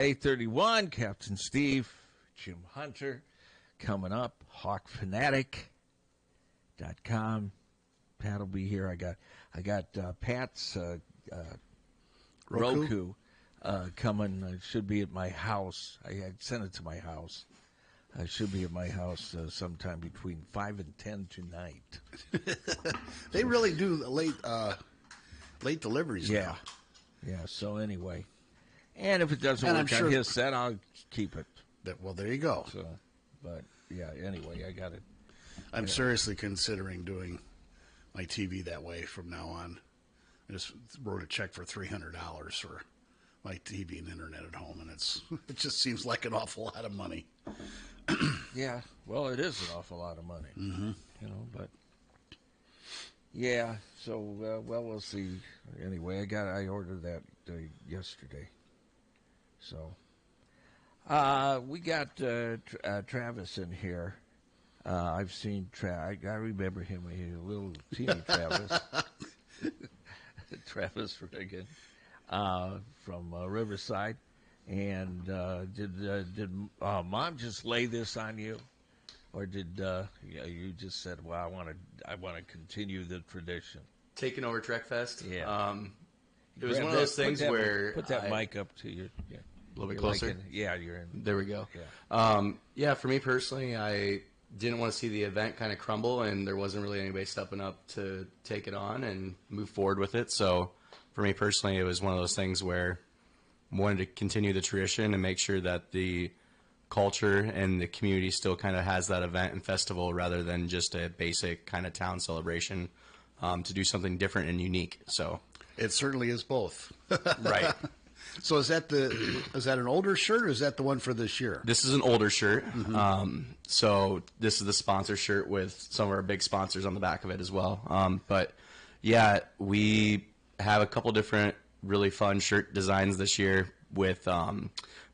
8:31, Captain Steve, Jim Hunter, coming up, hawkfanatic.com. Pat will be here. I got Pat's Roku coming. Should be at my house. I had sent it to my house. I should be at my house sometime between 5 and 10 tonight. They really do late deliveries. Yeah. Now. Yeah, so anyway. And if it doesn't work on his set, I'll keep it. Well, there you go. So, but, yeah, anyway, I got it. I'm seriously considering doing my TV that way from now on. I just wrote a check for $300 for my TV and internet at home, and it just seems like an awful lot of money. Yeah, well, it is an awful lot of money. Mm-hmm. But yeah. So well, we'll see. Anyway, I ordered that yesterday. So we got Travis in here. I've seen I remember him. He was a little teeny Travis. Travis Reagan from Riverside. And did Mom just lay this on you, or did you just said, "Well, I want to continue the tradition"? Taking over Trekfest. Yeah. It was one of those things where put that mic up to you. Yeah. A little bit closer. Yeah, you're in. There we go. Yeah. For me personally, I didn't want to see the event kind of crumble, and there wasn't really anybody stepping up to take it on and move forward with it. So for me personally, it was one of those things where wanted to continue the tradition and make sure that the culture and the community still kind of has that event and festival rather than just a basic kind of town celebration, to do something different and unique. So it certainly is both. Right. So is that an older shirt, or is that the one for this year? This is an older shirt. Mm-hmm. So this is the sponsor shirt with some of our big sponsors on the back of it as well. But yeah, we have a couple different really fun shirt designs this year with the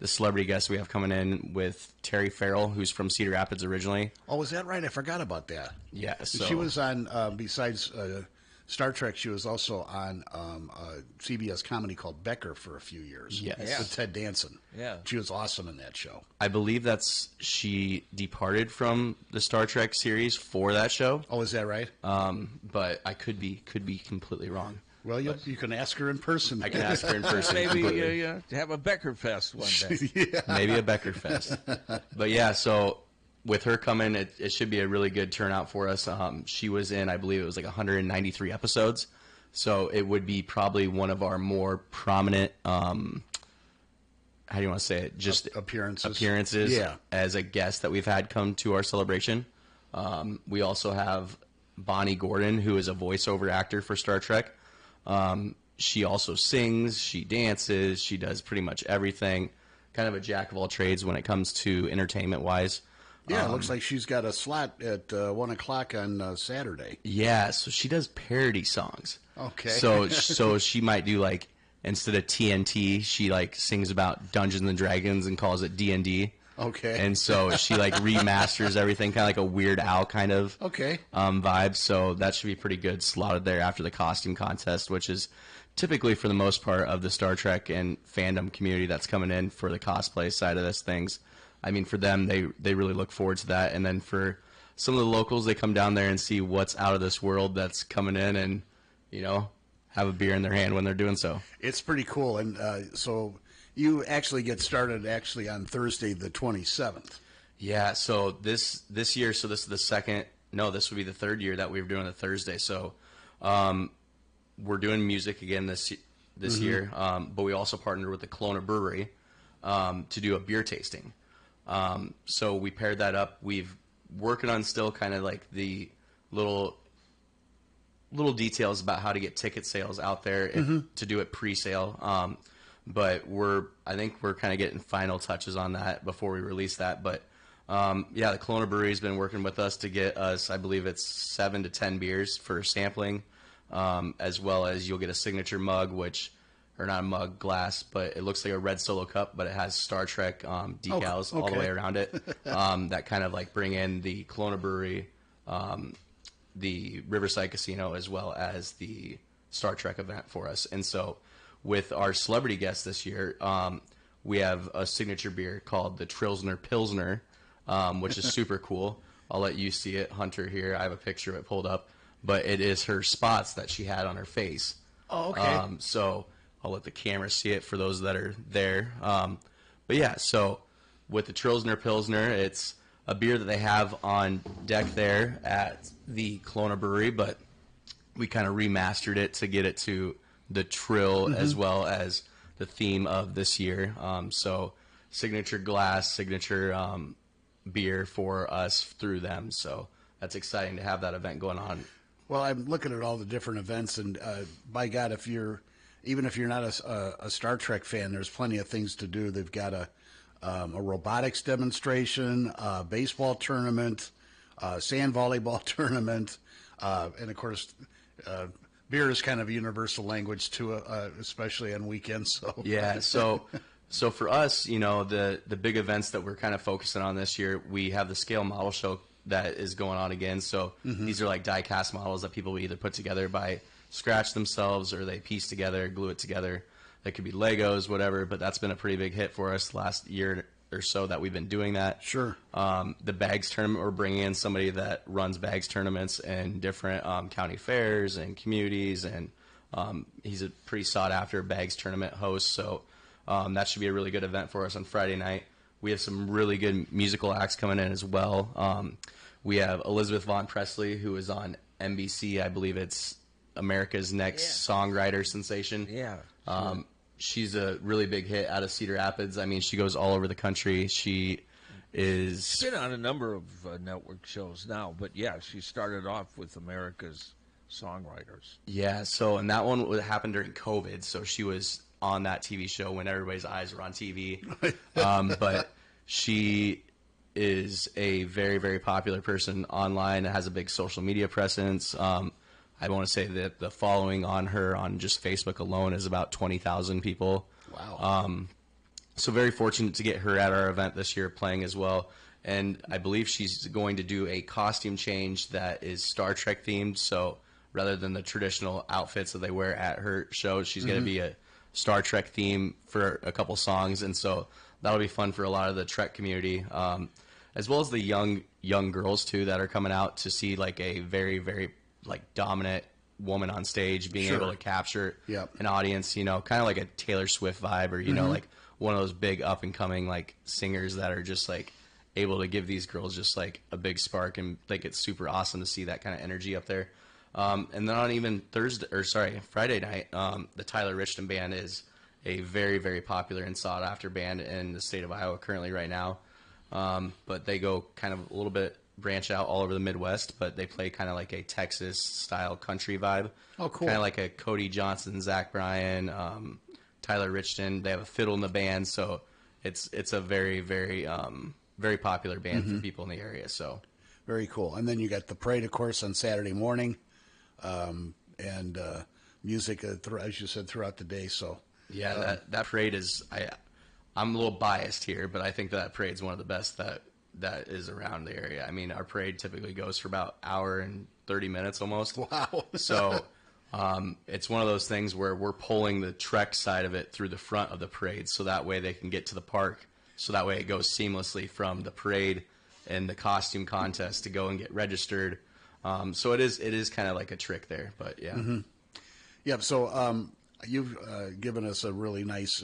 celebrity guests we have coming in with Terry Farrell, who's from Cedar Rapids originally. Oh, is that right? I forgot about that. Yeah. So she was on, besides Star Trek, she was also on a CBS comedy called Becker for a few years. Yes. Yeah. With Ted Danson. Yeah. She was awesome in that show. I believe she departed from the Star Trek series for that show. Oh, is that right? But I could be completely wrong. Well, you can ask her in person. I can ask her in person. Maybe have a Becker Fest one day. Yeah. Maybe a Becker Fest. But yeah, so with her coming, it should be a really good turnout for us. She was in, I believe it was like 193 episodes. So it would be probably one of our more prominent, how do you want to say it? Just appearances yeah. As a guest that we've had come to our celebration. We also have Bonnie Gordon, who is a voiceover actor for Star Trek. She also sings, she dances, she does pretty much everything. Kind of a jack of all trades when it comes to entertainment-wise. Yeah, it looks like she's got a slot at 1 o'clock on Saturday. Yeah, so she does parody songs. Okay. So she might do, like, instead of TNT, she, like, sings about Dungeons and Dragons and calls it D&D. Okay. And so she, like, remasters everything, kind of like a Weird Al kind of vibe. So that should be pretty good, slotted there after the costume contest, which is typically, for the most part, of the Star Trek and fandom community that's coming in for the cosplay side of this things. I mean, for them, they really look forward to that. And then for some of the locals, they come down there and see what's out of this world that's coming in and, have a beer in their hand when they're doing so. It's pretty cool. And so you actually get started on Thursday the 27th. Yeah, so this year, this is the second, no, this would be the third year that we were doing a Thursday. So we're doing music again this year, but we also partnered with the Kelowna Brewery to do a beer tasting. So we paired that up. We've working on still kind of like the little details about how to get ticket sales out there to do it pre-sale. But I think we're kind of getting final touches on that before we release that. But yeah, the Kelowna Brewery has been working with us to get us, I believe it's 7 to 10 beers for sampling, as well as you'll get a signature mug, or not a mug, glass, but it looks like a red Solo cup, but it has Star Trek decals all the way around it. That kind of like bring in the Kelowna Brewery, the Riverside Casino, as well as the Star Trek event for us. And so with our celebrity guests this year, we have a signature beer called the Trilsner Pilsner, which is super cool. I'll let you see it, Hunter, here. I have a picture of it pulled up. But it is her spots that she had on her face. Oh, okay. So I'll let the camera see it for those that are there. But yeah, so with the Trilsner Pilsner, it's a beer that they have on deck there at the Kelowna Brewery, but we kind of remastered it to get it to the Trill as well as the theme of this year. So signature glass, signature beer for us through them. So that's exciting to have that event going on. Well, I'm looking at all the different events, and by God, even if you're not a Star Trek fan, there's plenty of things to do. They've got a robotics demonstration, a baseball tournament, sand volleyball tournament, and of course, beer is kind of a universal language too, especially on weekends. So yeah, so for us, the big events that we're kind of focusing on this year, we have the Scale Model Show that is going on again. So these are like die-cast models that people will either put together by scratch themselves or they piece together, glue it together. They could be Legos, whatever, but that's been a pretty big hit for us the last year or so that we've been doing that. Sure. The bags tournament, we're bringing in somebody that runs bags tournaments in different county fairs and communities, and he's a pretty sought-after bags tournament host, so that should be a really good event for us on Friday night. We have some really good musical acts coming in as well. We have Elizabeth Vaughn Presley, who is on NBC. I believe it's America's Next Songwriter Sensation. Yeah. She's a really big hit out of Cedar Rapids. I mean, she goes all over the country. She's been on a number of network shows now, but yeah, she started off with America's Songwriters. Yeah, and that one happened during COVID, so she was on that TV show when everybody's eyes were on TV. But she is a very, very popular person online, has a big social media presence. I want to say that the following on her on just Facebook alone is about 20,000 people. Wow. So very fortunate to get her at our event this year playing as well. And I believe she's going to do a costume change that is Star Trek themed. So rather than the traditional outfits that they wear at her show, she's going to be a Star Trek theme for a couple songs. And so that'll be fun for a lot of the Trek community, as well as the young girls too that are coming out to see like a very, very like dominant woman on stage being able to capture an audience, kind of like a Taylor Swift vibe, or like one of those big up and coming like singers that are just like able to give these girls just like a big spark, and like it's super awesome to see that kind of energy up there. And then on even Friday night, the Tyler Richton Band is a very, very popular and sought after band in the state of Iowa currently right now. But they go kind of a little bit branch out all over the Midwest, but they play kind of like a Texas style country vibe. Oh, cool. Kind of like a Cody Johnson, Zach Bryan, Tyler Richton. They have a fiddle in the band, so it's a very, very, very popular band for people in the area. So very cool. And then you got the parade, of course, on Saturday morning, and music, as you said, throughout the day. So yeah, that parade is. I'm a little biased here, but I think that parade's one of the best that is around the area. I mean, our parade typically goes for about an hour and 30 minutes almost. Wow. So it's one of those things where we're pulling the Trek side of it through the front of the parade, so that way they can get to the park. So that way it goes seamlessly from the parade and the costume contest to go and get registered. So it is kind of like a trick there, but yeah. Yep. So you've given us a really nice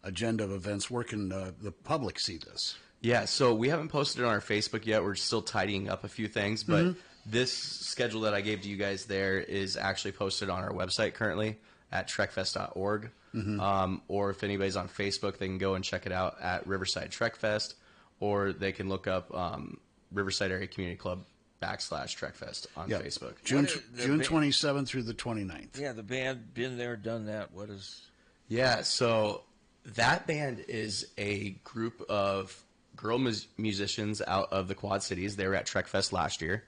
agenda of events. Where can the public see this? Yeah, so we haven't posted it on our Facebook yet. We're still tidying up a few things, but this schedule that I gave to you guys there is actually posted on our website currently at trekfest.org. Or if anybody's on Facebook, they can go and check it out at Riverside Trekfest, or they can look up Riverside Area Community Club /Trekfest on Facebook. June 27th through the 29th. Yeah, the band, been there, done that. What is... Yeah, so that band is a group of girl musicians out of the Quad Cities. They were at Trekfest last year.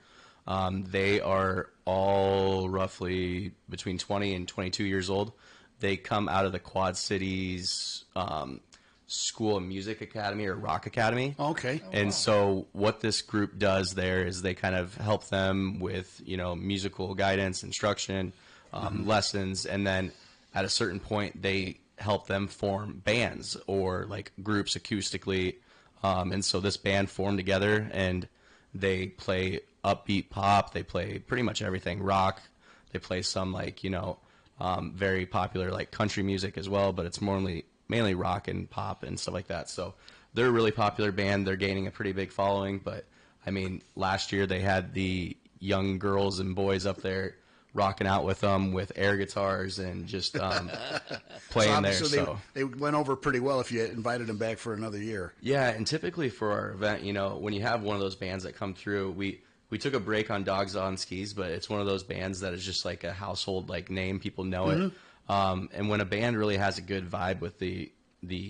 They are all roughly between 20 and 22 years old. They come out of the Quad Cities School of Music Academy or Rock Academy. Okay. And so what this group does there is they kind of help them with, musical guidance, instruction, lessons, and then at a certain point they help them form bands or like groups acoustically. And so this band formed together, and they play upbeat pop. They play pretty much everything, rock. They play some like, very popular like country music as well, but it's mainly rock and pop and stuff like that. So they're a really popular band. They're gaining a pretty big following. But I mean, last year they had the young girls and boys up there rocking out with them with air guitars and just playing there. So they went over pretty well if you invited them back for another year. Yeah, and typically for our event, when you have one of those bands that come through, we took a break on Dogs on Skis, but it's one of those bands that is just like a household like name. People know it. And when a band really has a good vibe with the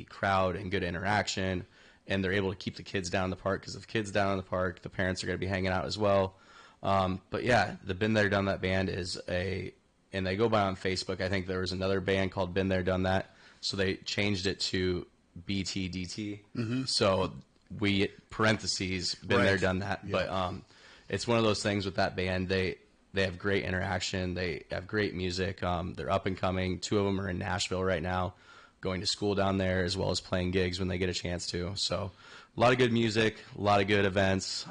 crowd and good interaction, and they're able to keep the kids down in the park, because if kids down in the park, the parents are going to be hanging out as well. But yeah, the Been There Done That band and they go by on Facebook. I think there was another band called Been There Done That, so they changed it to BTDT. So we parentheses Been There Done That. Yeah. But it's one of those things with that band. They have great interaction. They have great music. They're up and coming. 2 of them are in Nashville right now, going to school down there, as well as playing gigs when they get a chance to. So a lot of good music, a lot of good events.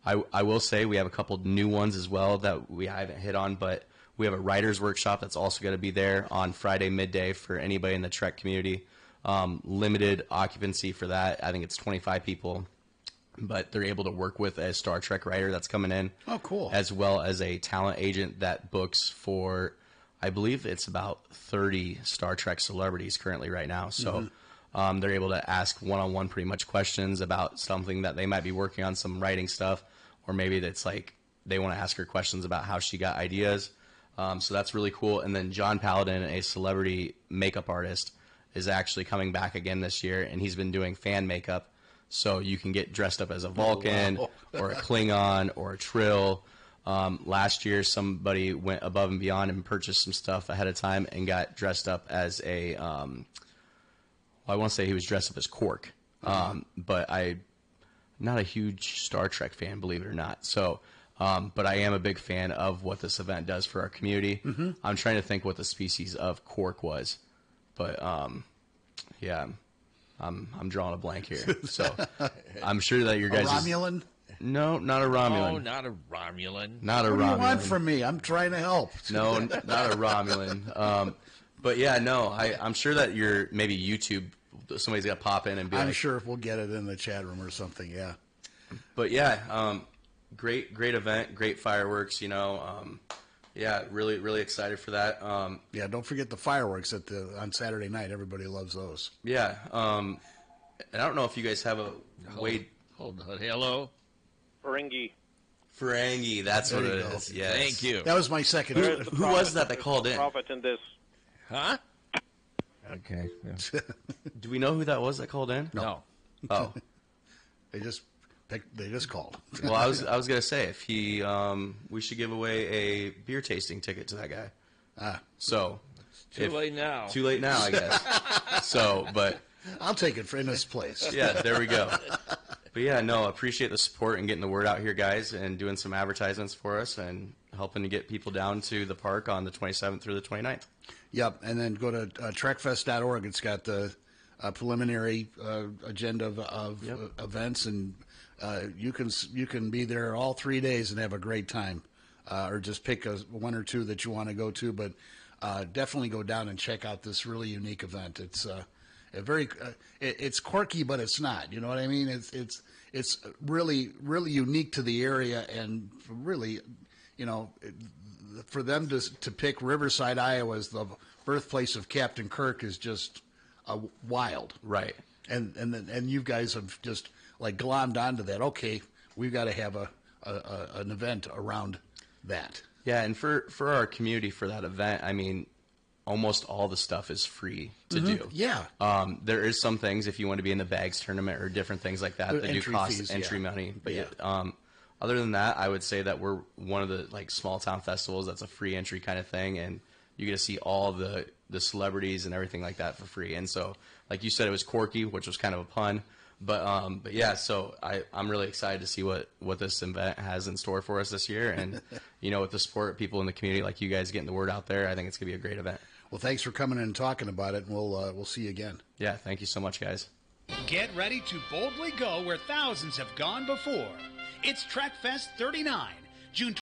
I will say we have a couple new ones as well that we haven't hit on, but we have a writer's workshop that's also going to be there on Friday midday for anybody in the Trek community. Limited occupancy for that. I think it's 25 people, but they're able to work with a Star Trek writer that's coming in. Oh, cool. As well as a talent agent that books for, I believe it's about 30 Star Trek celebrities currently right now. So they're able to ask one-on-one pretty much questions about something that they might be working on, some writing stuff, or maybe that's like they want to ask her questions about how she got ideas. So that's really cool. And then John Paladin, a celebrity makeup artist, is actually coming back again this year, and he's been doing fan makeup. So you can get dressed up as a Vulcan or a Klingon or a Trill. Last year, somebody went above and beyond and purchased some stuff ahead of time and got dressed up as a I won't say he was dressed up as Quark, but I'm not a huge Star Trek fan, believe it or not. So, but I am a big fan of what this event does for our community. I'm trying to think what the species of Quark was, but yeah, I'm drawing a blank here. So I'm sure that your guys Romulan? No, not a Romulan. Oh, not a Romulan. Not a What Romulan. do you want from me? I'm trying to help. No, not a Romulan. But yeah, no, I'm sure that maybe YouTube, somebody's got to pop in and be I'm sure we'll get it in the chat room or something, yeah. But yeah, great event, great fireworks, yeah, really excited for that. Yeah, don't forget the fireworks on Saturday night. Everybody loves those. Yeah, and I don't know if you guys have a Hold on. Hello? Ferengi, that's There what you it go. is. Yes. Thank you. That was my second. Who was that called in? Profit in this. Huh? Okay. Yeah. Do we know who that was that called in? No. Oh. They just called. Well, I was gonna say if we should give away a beer tasting ticket to that guy. So Too late now. Too late now, I guess. So, but I'll take it in his place. yeah, there we go. But yeah, no, appreciate the support and getting the word out here, guys, and doing some advertisements for us and helping to get people down to the park on the 27th through the 29th. Yep, and then go to trekfest.org. It's got the preliminary agenda of events, and you can be there all 3 days and have a great time, or just pick one or two that you want to go to. But definitely go down and check out this really unique event. It's it's quirky, but it's not. You know what I mean? It's really unique to the area, and really, for them to pick Riverside, Iowa as the birthplace of Captain Kirk is just wild. Right. And you guys have just like glommed onto that. Okay, we've got to have an event around that. Yeah, and for our community for that event, I mean, almost all the stuff is free to do. Yeah. There is some things if you want to be in the bags tournament or different things like that that do cost fees, entry money. But yeah. Other than that, I would say that we're one of the like small town festivals that's a free entry kind of thing, and you get to see all the celebrities and everything like that for free. And so, like you said, it was quirky, which was kind of a pun. But yeah, so I'm really excited to see what this event has in store for us this year, and with the support of people in the community like you guys getting the word out there, I think it's gonna be a great event. Well, thanks for coming in and talking about it, and we'll see you again. Yeah, thank you so much, guys. Get ready to boldly go where thousands have gone before. It's Trekfest 39, June